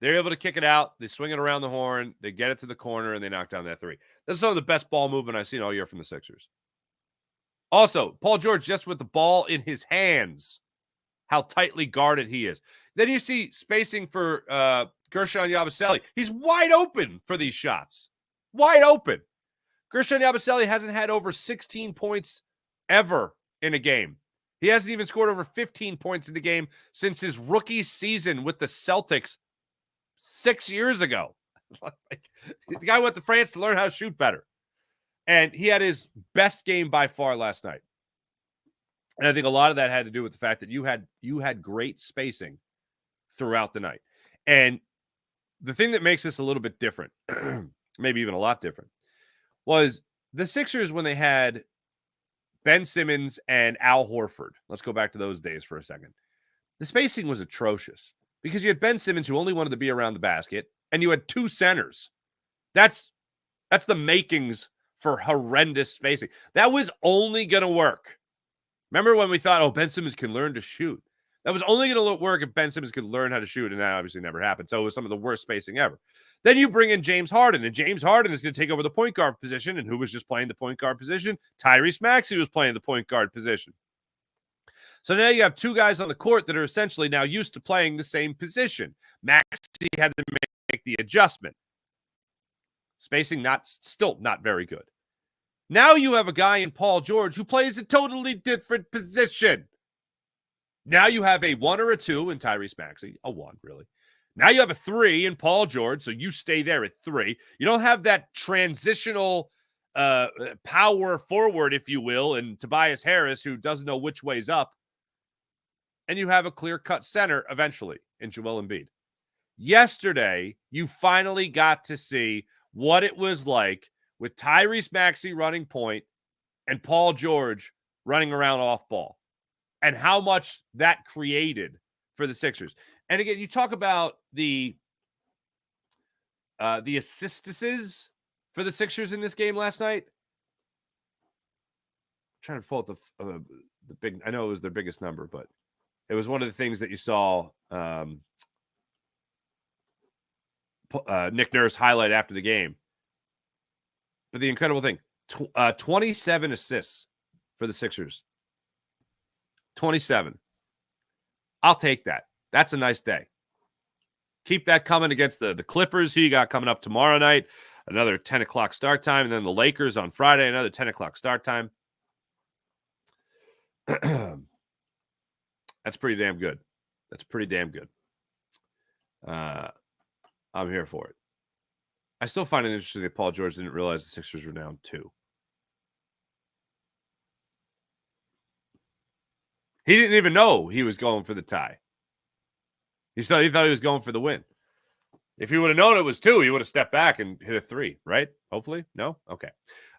They're able to kick it out. They swing it around the horn. They get it to the corner, and they knock down that three. This is some of the best ball movement I've seen all year from the Sixers. Also, Paul George just with the ball in his hands, how tightly guarded he is. Then you see spacing for Gershon Yabusele. He's wide open for these shots. Wide open. Gershon Yabusele hasn't had over 16 points ever in a game. He hasn't even scored over 15 points in the game since his rookie season with the Celtics 6 years ago. The guy went to France to learn how to shoot better. And he had his best game by far last night. And I think a lot of that had to do with the fact that you had great spacing throughout the night. And the thing that makes this a little bit different, maybe even a lot different, was the Sixers when they had Ben Simmons and Al Horford. Let's go back to those days for a second. The spacing was atrocious because you had Ben Simmons who only wanted to be around the basket, and you had two centers. That's the makings for horrendous spacing. That was only going to work. Remember when we thought, oh, Ben Simmons can learn to shoot? That was only going to work if Ben Simmons could learn how to shoot, and that obviously never happened. So it was some of the worst spacing ever. Then you bring in James Harden, and James Harden is going to take over the point guard position, and who was just playing the point guard position? Tyrese Maxey was playing the point guard position. So now you have two guys on the court that are essentially now used to playing the same position. Maxey had to make the adjustment. Spacing still not very good. Now you have a guy in Paul George who plays a totally different position. Now you have a 1 or a 2 in Tyrese Maxey. A 1, really. Now you have a 3 in Paul George, so you stay there at 3. You don't have that transitional power forward, if you will, and Tobias Harris, who doesn't know which way's up. And you have a clear-cut center eventually in Joel Embiid. Yesterday, you finally got to see what it was like with Tyrese Maxey running point and Paul George running around off ball, and how much that created for the Sixers. And again, you talk about the assistances for the Sixers in this game last night. I'm trying to pull out the big. I know it was their biggest number, but it was one of the things that you saw Nick Nurse highlight after the game. But the incredible thing, 27 assists for the Sixers. 27. I'll take that. That's a nice day. Keep that coming against the Clippers, who you got coming up tomorrow night. Another 10 o'clock start time. And then the Lakers on Friday, another 10 o'clock start time. That's pretty damn good. That's pretty damn good. I'm here for it. I still find it interesting that Paul George didn't realize the Sixers were down 2. He didn't even know he was going for the tie. He thought he was going for the win. If he would have known it was 2, he would have stepped back and hit a 3, right? Hopefully. No? Okay.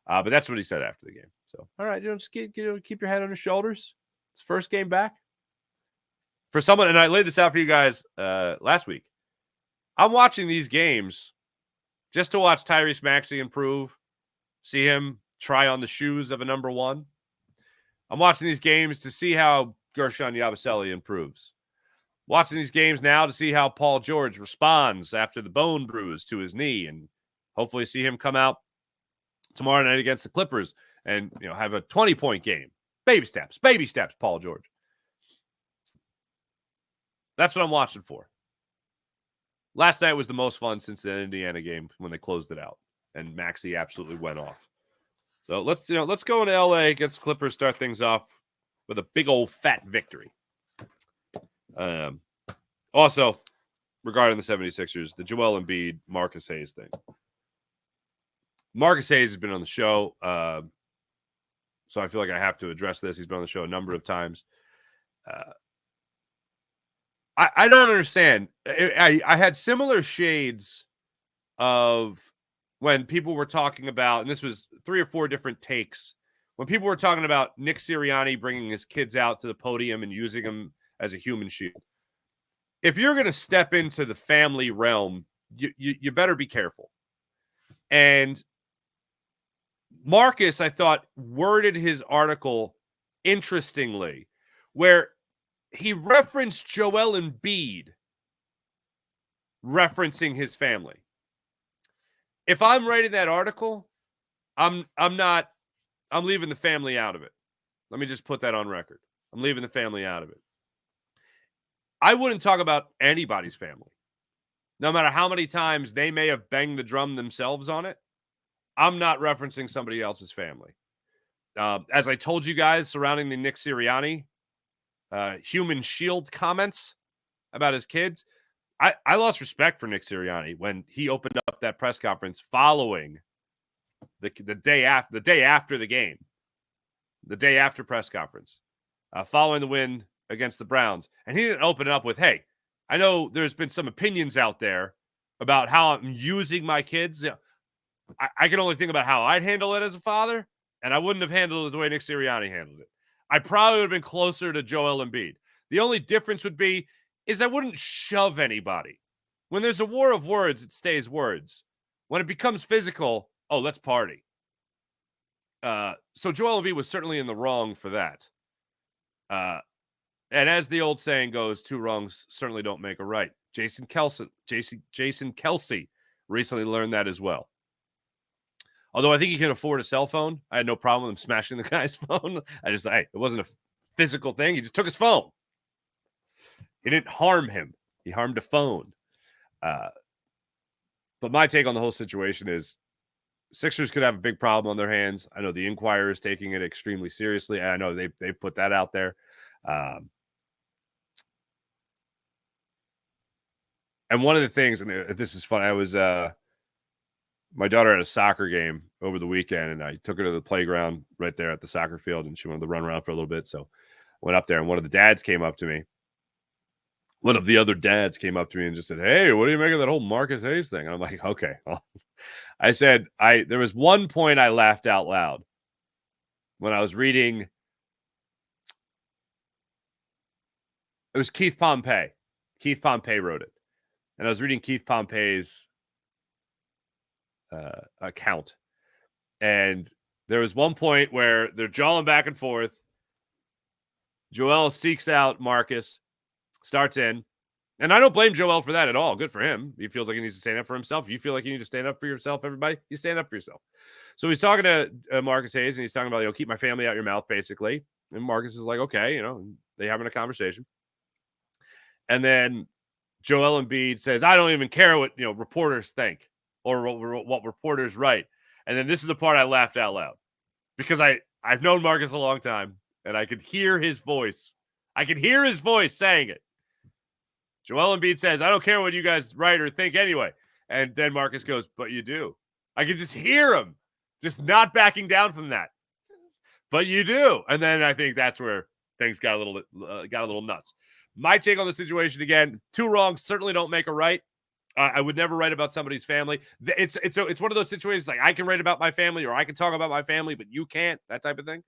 But that's what he said after the game. So, all right, just keep your head on your shoulders. It's first game back. For someone, and I laid this out for you guys last week. I'm watching these games just to watch Tyrese Maxey improve, see him try on the shoes of a number 1. I'm watching these games to see how Gershon Yabusele improves. Watching these games now to see how Paul George responds after the bone bruise to his knee, and hopefully see him come out tomorrow night against the Clippers and have a 20-point game. Baby steps, Paul George. That's what I'm watching for. Last night was the most fun since the Indiana game when they closed it out, and Maxey absolutely went off. So let's go into LA against Clippers, start things off with a big old fat victory. Also, regarding the 76ers, the Joel Embiid, Marcus Hayes thing. Marcus Hayes has been on the show, so I feel like I have to address this. He's been on the show a number of times. I don't understand. I had similar shades of when people were talking about, and this was 3 or 4 different takes, when people were talking about Nick Sirianni bringing his kids out to the podium and using them as a human shield. If you're going to step into the family realm, you better be careful. And Marcus, I thought, worded his article interestingly, where he referenced Joel Embiid referencing his family. If I'm writing that article, I'm leaving the family out of it. Let me just put that on record. I'm leaving the family out of it. I wouldn't talk about anybody's family. No matter how many times they may have banged the drum themselves on it, I'm not referencing somebody else's family. As I told you guys surrounding the Nick Sirianni human shield comments about his kids. I lost respect for Nick Sirianni when he opened up that press conference following the day after the game, the day after press conference, following the win against the Browns. And he didn't open it up with, hey, I know there's been some opinions out there about how I'm using my kids. You know, I can only think about how I'd handle it as a father, and I wouldn't have handled it the way Nick Sirianni handled it. I probably would have been closer to Joel Embiid. The only difference would be is I wouldn't shove anybody. When there's a war of words, it stays words. When it becomes physical, oh, let's party. So Joel Embiid was certainly in the wrong for that. And as the old saying goes, two wrongs certainly don't make a right. Jason Kelce recently learned that as well. Although I think he can afford a cell phone. I had no problem with him smashing the guy's phone. It wasn't a physical thing. He just took his phone. He didn't harm him. He harmed a phone. But my take on the whole situation is Sixers could have a big problem on their hands. I know the Inquirer is taking it extremely seriously. And I know they've put that out there. And one of the things, and this is fun, I was my daughter had a soccer game over the weekend, and I took her to the playground right there at the soccer field, and she wanted to run around for a little bit. So I went up there, and one of the dads came up to me. One of the other dads came up to me and just said, hey, what do you make of that whole Marcus Hayes thing? And I'm like, okay. Well, I said, there was one point I laughed out loud when I was reading. It was Keith Pompey. Keith Pompey wrote it. And I was reading Keith Pompey's account. And there was one point where they're jawing back and forth. Joel seeks out Marcus, starts in. And I don't blame Joel for that at all. Good for him. He feels like he needs to stand up for himself. If you feel like you need to stand up for yourself, everybody, you stand up for yourself. So he's talking to Marcus Hayes, and he's talking about, keep my family out your mouth, basically. And Marcus is like, okay, they're having a conversation. And then Joel Embiid says, I don't even care what, reporters think or what reporters write. And then this is the part I laughed out loud because I've known Marcus a long time, and I could hear his voice. I could hear his voice saying it. Joel Embiid says, I don't care what you guys write or think anyway. And then Marcus goes, but you do. I can just hear him just not backing down from that. But you do. And then I think that's where things got a little nuts. My take on the situation, again, two wrongs certainly don't make a right. I would never write about somebody's family. It's one of those situations like I can write about my family or I can talk about my family, but you can't, that type of thing.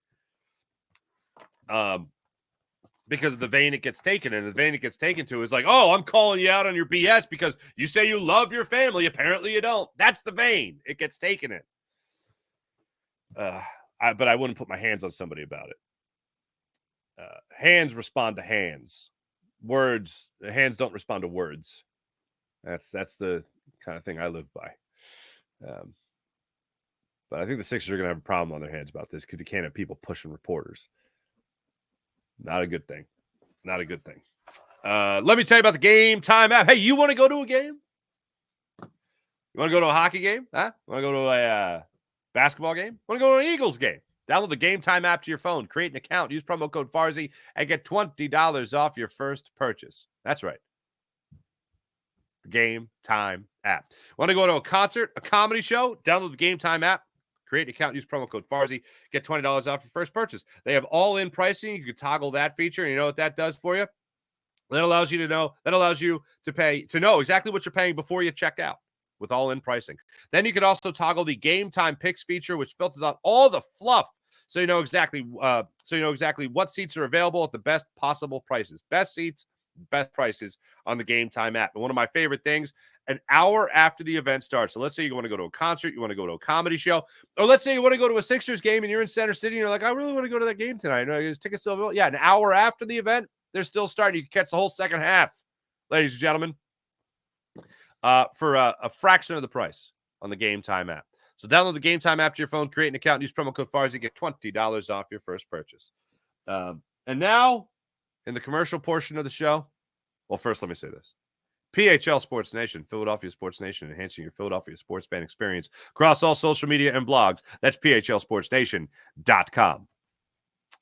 Because of the vein it gets taken, and the vein it gets taken to is like, oh, I'm calling you out on your BS because you say you love your family. Apparently you don't. That's the vein it gets taken in. But I wouldn't put my hands on somebody about it. Hands respond to hands. Hands don't respond to words. That's the kind of thing I live by. But I think the Sixers are going to have a problem on their hands about this because you can't have people pushing reporters. Not a good thing. Not a good thing. Let me tell you about the Game Time app. Hey, you want to go to a game? You want to go to a hockey game? Huh? Want to go to a basketball game? Want to go to an Eagles game? Download the Game Time app to your phone. Create an account. Use promo code Farzy and get $20 off your first purchase. That's right. The Game Time app. Want to go to a concert, a comedy show? Download the Game Time app. Create an account, use promo code Farzy, get $20 off your first purchase. They have all-in pricing. You can toggle that feature, and you know what that does for you? That allows you to know, to know exactly what you're paying before you check out with all-in pricing. Then you can also toggle the Game Time Picks feature, which filters out all the fluff, so you know exactly what seats are available at the best possible prices. Best seats, best prices on the Game Time app. And one of my favorite things, an hour after the event starts. So let's say you want to go to a concert, you want to go to a comedy show, or let's say you want to go to a Sixers game and you're in Center City and you're like, I really want to go to that game tonight. There's tickets still available. Yeah, an hour after the event, they're still starting. You can catch the whole second half, ladies and gentlemen, for a fraction of the price on the Game Time app. So download the Game Time app to your phone, create an account, and use promo code Farzy, get $20 off your first purchase. And now, in the commercial portion of the show, well, first let me say this. PHL Sports Nation, Philadelphia Sports Nation, enhancing your Philadelphia sports fan experience across all social media and blogs. That's phlsportsnation.com.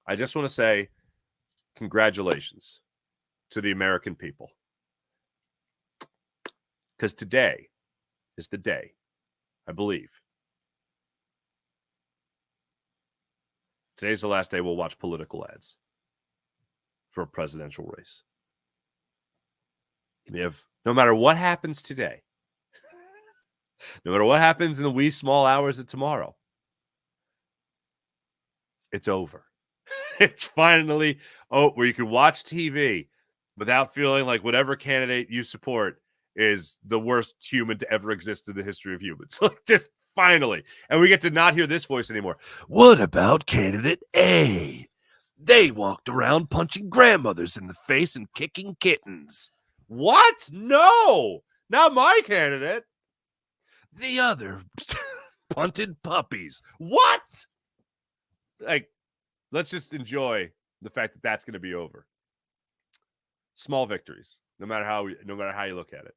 I just want to say congratulations to the American people. Because today is the day, I believe. Today's the last day we'll watch political ads for a presidential race. No matter what happens today, no matter what happens in the wee small hours of tomorrow, it's over. It's finally where you can watch TV without feeling like whatever candidate you support is the worst human to ever exist in the history of humans. Just finally. And we get to not hear this voice anymore. What about candidate A? They walked around punching grandmothers in the face and kicking kittens. What? No, not my candidate. The other punted puppies. What? Like, let's just enjoy the fact that that's going to be over. Small victories, no matter how you look at it.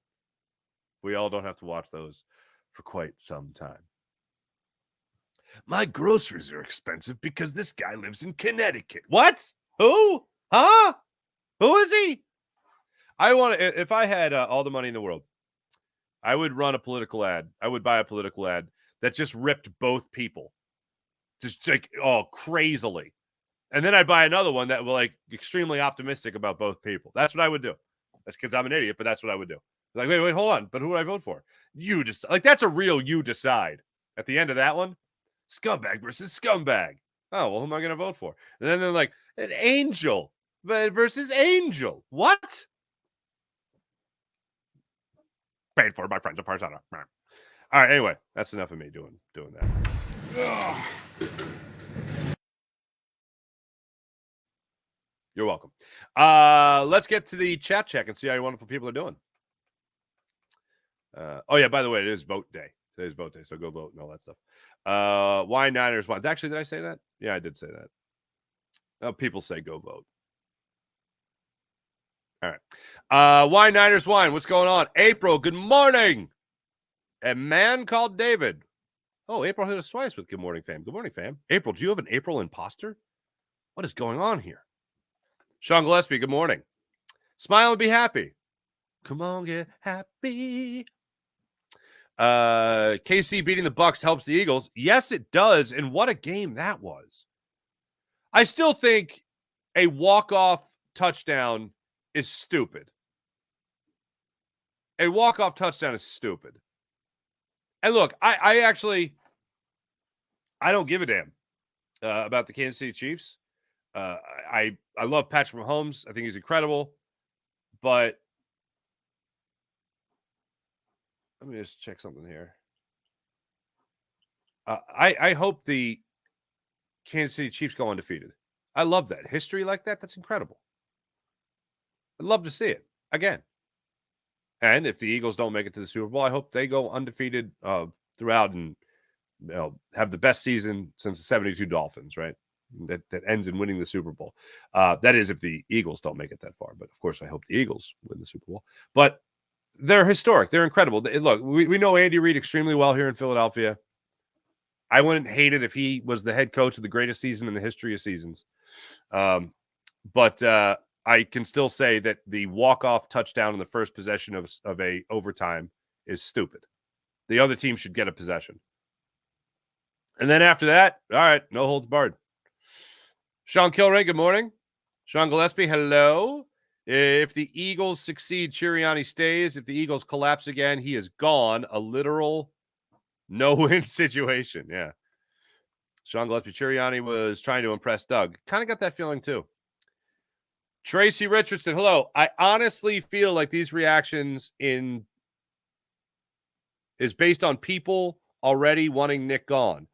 We all don't have to watch those for quite some time. My groceries are expensive because this guy lives in Connecticut. What? Who? Huh? Who is he? If I had all the money in the world, I would run a political ad. I would buy a political ad that just ripped both people. Just like, crazily. And then I'd buy another one that was extremely optimistic about both people. That's what I would do. That's because I'm an idiot, but that's what I would do. Like, wait, hold on. But who do I vote for? You decide. Like, that's a real you decide. At the end of that one, scumbag versus scumbag. Oh, well, who am I going to vote for? And then they're like, an angel versus angel. What? Paid for my friends of Farzana. All right, anyway, that's enough of me doing that. Ugh. You're welcome. Let's get to the chat check and see how you wonderful people are doing. Yeah, by the way, it is vote day. Today's vote day, so go vote and all that stuff. Why Niners won? Actually, did I say that? Yeah, I did say that. People say go vote. All right. Why Niners wine? What's going on? April, good morning. A man called David. Oh, April hit us twice with good morning, fam. Good morning, fam. April, do you have an April imposter? What is going on here? Sean Gillespie, good morning. Smile and be happy. Come on, get happy. KC beating the Bucs helps the Eagles. Yes, it does. And what a game that was. I still think a walk-off touchdown is stupid. A walk-off touchdown is stupid. And look, I don't give a damn about the Kansas City Chiefs. I love Patrick Mahomes. I think he's incredible. But let me just check something here. I hope the Kansas City Chiefs go undefeated. I love that. History like that, that's incredible. I'd love to see it again. And if the Eagles don't make it to the Super Bowl, I hope they go undefeated throughout and have the best season since the 72 Dolphins, right? That ends in winning the Super Bowl. That is if the Eagles don't make it that far. But, of course, I hope the Eagles win the Super Bowl. But they're historic. They're incredible. Look, we know Andy Reid extremely well here in Philadelphia. I wouldn't hate it if he was the head coach of the greatest season in the history of seasons. But I can still say that the walk-off touchdown in the first possession of a overtime is stupid. The other team should get a possession. And then after that, all right, no holds barred. Sean Kilray, good morning. Sean Gillespie, hello. If the Eagles succeed, Sirianni stays. If the Eagles collapse again, he is gone. A literal no-win situation. Yeah. Sean Gillespie, Sirianni was trying to impress Doug. Kind of got that feeling too. Tracy Richardson, hello. I honestly feel like these reactions is based on people already wanting Nick gone.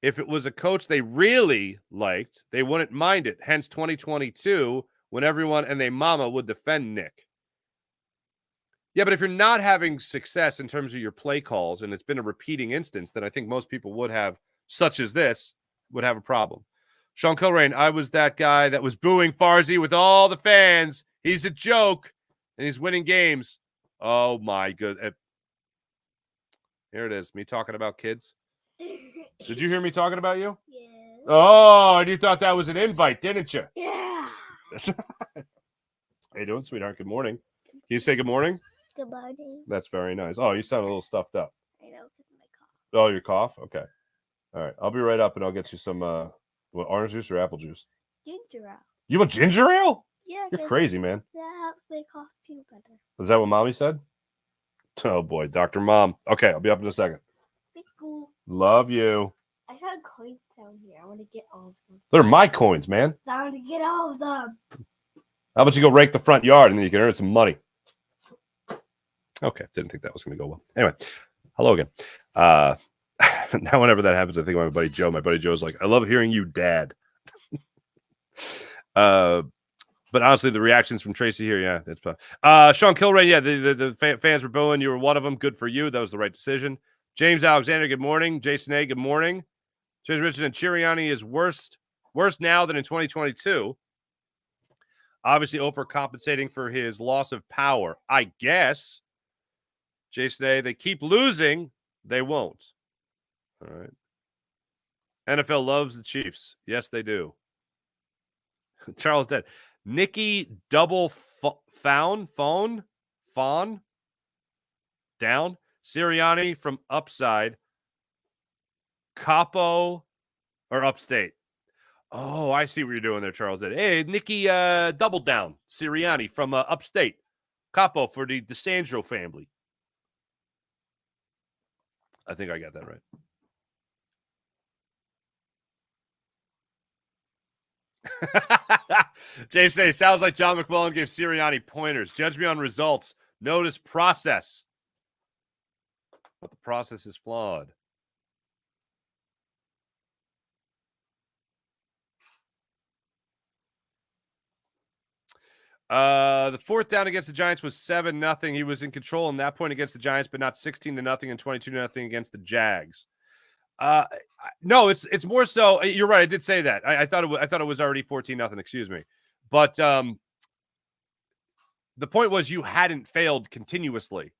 If it was a coach they really liked, they wouldn't mind it. Hence 2022, when everyone and their mama would defend Nick. Yeah, but if you're not having success in terms of your play calls, and it's been a repeating instance, then I think most people would have, such as this, would have a problem. Sean Kilrain, I was that guy that was booing Farzy with all the fans. He's a joke, and he's winning games. Oh, my goodness. Here it is, me talking about kids. Did you hear me talking about you? Yeah. Oh, and you thought that was an invite, didn't you? Yeah. How you doing, sweetheart? Good morning. Can you say good morning? Good morning. That's very nice. Oh, you sound a little stuffed up. I know, because of my cough. Oh, your cough? Okay. All right. I'll be right up and I'll get you some what, orange juice or apple juice? Ginger ale. You want ginger ale? Yeah, You're 'cause crazy, man. that helps my cough feel better. Is that what mommy said? Oh boy, Dr. Mom. Okay, I'll be up in a second. Be cool. Love you. I found coins down here. I want to get all of them. They're my coins, man. I want to get all of them. How about you go rake the front yard and then you can earn some money? Okay, didn't think that was going to go well. Anyway, hello again. Now whenever that happens, I think of my buddy Joe. My buddy Joe's like, I love hearing you, Dad. But honestly, the reactions from Tracy here, yeah, it's Sean Kilrain, yeah, the fans were booing. You were one of them. Good for you. That was the right decision. James Alexander, good morning. Jason A, good morning. James Richardson, Sirianni is worse now than in 2022. Obviously, overcompensating for his loss of power, I guess. Jason A, they keep losing, they won't. All right. NFL loves the Chiefs. Yes, they do. Charles dead. Nikki double fawn down. Sirianni from upside. Capo or upstate. Oh, I see what you're doing there, Charles. Hey, Nikki double down. Sirianni from upstate. Capo for the DeSandro family. I think I got that right. Jason, sounds like John McMullen gave Sirianni pointers. Judge me on results. Notice process. But the process is flawed. The fourth down against the Giants was 7-0. He was in control in that point against the Giants, but not 16-0 and 22-0 against the Jags. No, it's more so. You're right. I did say that. I thought it was already 14-0. Excuse me, but the point was you hadn't failed continuously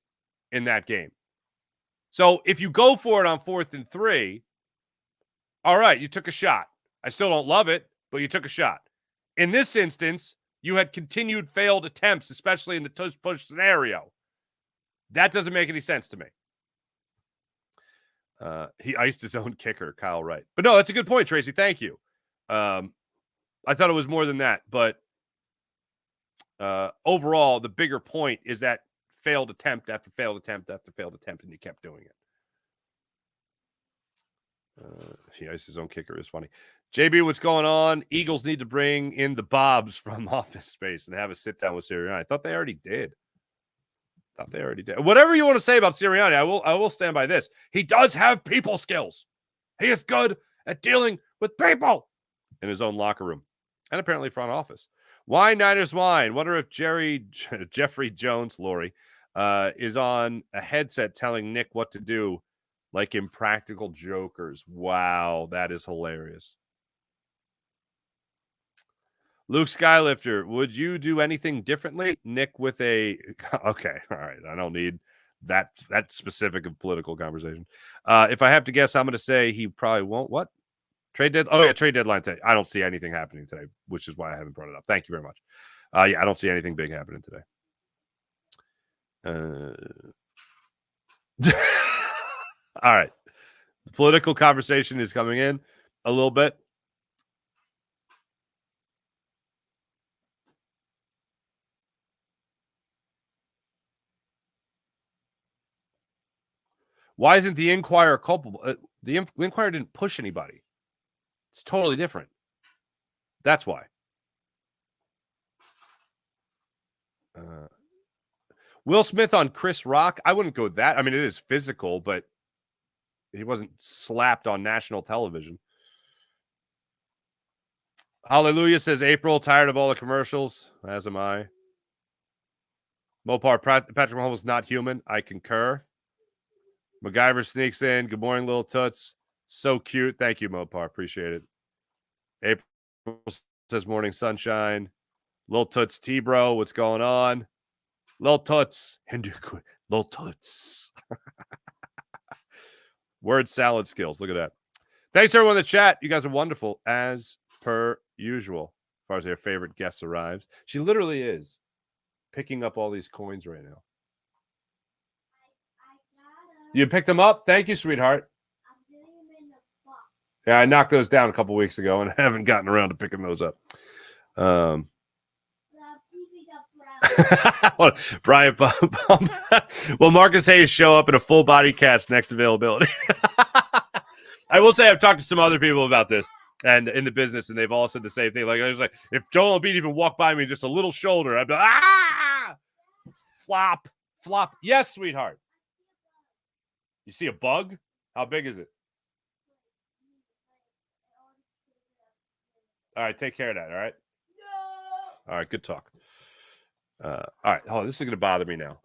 in that game. So if you go for it on 4th and 3, all right, you took a shot. I still don't love it, but you took a shot. In this instance, you had continued failed attempts, especially in the push scenario. That doesn't make any sense to me. He iced his own kicker, Kyle Wright. But no, that's a good point, Tracy. Thank you. I thought it was more than that. But overall, the bigger point is that failed attempt after failed attempt after failed attempt, and you kept doing it. He iced his own kicker is funny. JB, what's going on? Eagles need to bring in the Bobs from Office Space and have a sit-down with Sirianni. I thought they already did. Whatever you want to say about Sirianni, I will stand by this. He does have people skills. He is good at dealing with people in his own locker room and apparently front office. Why Niners Wine? Wonder if Jeffrey Jones, Lori, is on a headset telling Nick what to do, like Impractical Jokers. Wow, that is hilarious. Luke Skylifter, would you do anything differently? Nick with a okay, all right. I don't need that specific of political conversation. If I have to guess, I'm going to say he probably won't. What? Trade deadline today. I don't see anything happening today, which is why I haven't brought it up. Thank you very much. Yeah, I don't see anything big happening today. All right. The political conversation is coming in a little bit. Why isn't the Inquirer culpable? The Inquirer didn't push anybody. It's totally different. That's why. Will Smith on Chris Rock? I wouldn't go with that. I mean, it is physical, but he wasn't slapped on national television. Hallelujah, says April. Tired of all the commercials, as am I. Mopar, Patrick Mahomes is not human. I concur. MacGyver sneaks in. Good morning, little toots. So cute. Thank you, Mopar. Appreciate it. April says morning sunshine. Little toots T-bro. What's going on? Little toots. Little toots. Word salad skills. Look at that. Thanks, everyone in the chat. You guys are wonderful, as per usual. far as their favorite guest arrives. She literally is picking up all these coins right now. You picked them up? Thank you, sweetheart. Yeah, I knocked those down a couple weeks ago and haven't gotten around to picking those up. Brian, will Marcus Hayes show up in a full body cast next availability? I will say I've talked to some other people about this and in the business, and they've all said the same thing. Like, I was like, if Joel Embiid even walked by me just a little shoulder, I'd be like, ah, flop. Yes, sweetheart. You see a bug? How big is it? All right, take care of that. All right. All right, good talk. All right. Oh, this is going to bother me now.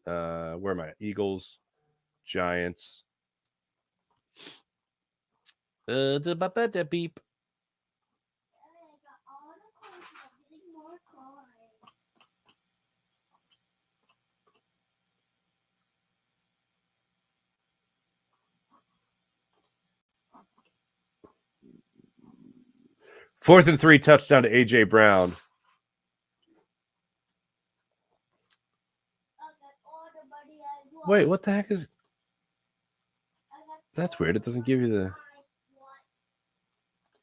Where am I? Eagles, Giants. Beep. Fourth and 3, touchdown to A.J. Brown. Wait, what the heck is... That's weird. It doesn't give you the...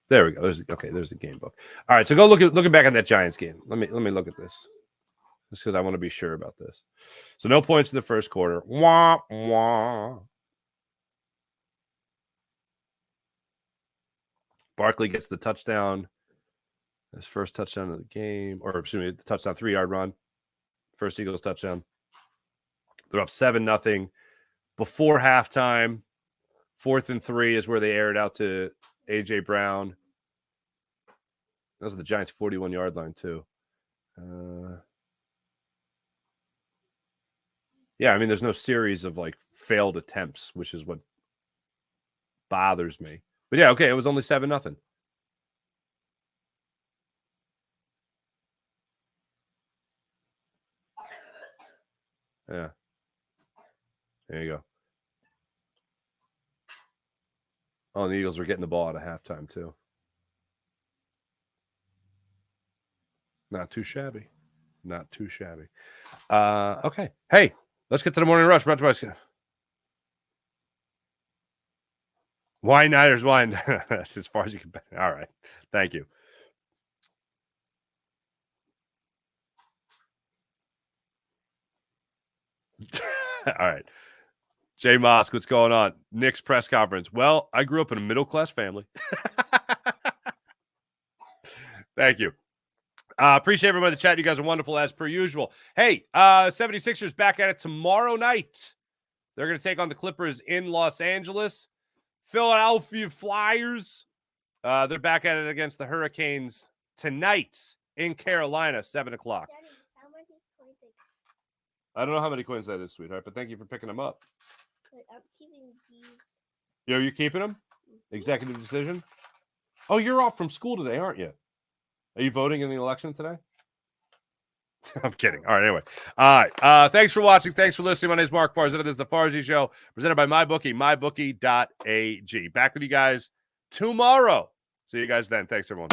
There we go. There's the game book. All right, so go looking back at that Giants game. Let me look at this. Just because I want to be sure about this. So no points in the first quarter. Wah, wah. Barkley gets the touchdown. His first touchdown of the game, or excuse me, the touchdown 3-yard run. First Eagles touchdown. They're up 7-0 before halftime. 4th and 3 is where they aired out to A.J. Brown. Those are the Giants' 41-yard line too. Yeah, I mean, there's no series of like failed attempts, which is what bothers me. But yeah, okay, it was only 7-0. Yeah. There you go. Oh, and the Eagles were getting the ball out of halftime, too. Not too shabby. Not too shabby. Okay. Hey, let's get to the morning rush. Brought to you by Wine Niners wine. That's as far as you can. All right. Thank you. All right. Jay Mosk, what's going on? Nick's press conference. Well, I grew up in a middle-class family. Thank you. Appreciate everybody in the chat. You guys are wonderful as per usual. Hey, 76ers back at it tomorrow night. They're going to take on the Clippers in Los Angeles. Philadelphia Flyers. They're back at it against the Hurricanes tonight in Carolina, 7 o'clock. I don't know how many coins that is, sweetheart, but thank you for picking them up. I'm keeping these. Yo, you keeping them? Executive decision? Oh, you're off from school today, aren't you? Are you voting in the election today? I'm kidding. All right, anyway. All right. Thanks for watching. Thanks for listening. My name is Mark Farzetta. This is The Farzy Show, presented by MyBookie, mybookie.ag. Back with you guys tomorrow. See you guys then. Thanks, everyone.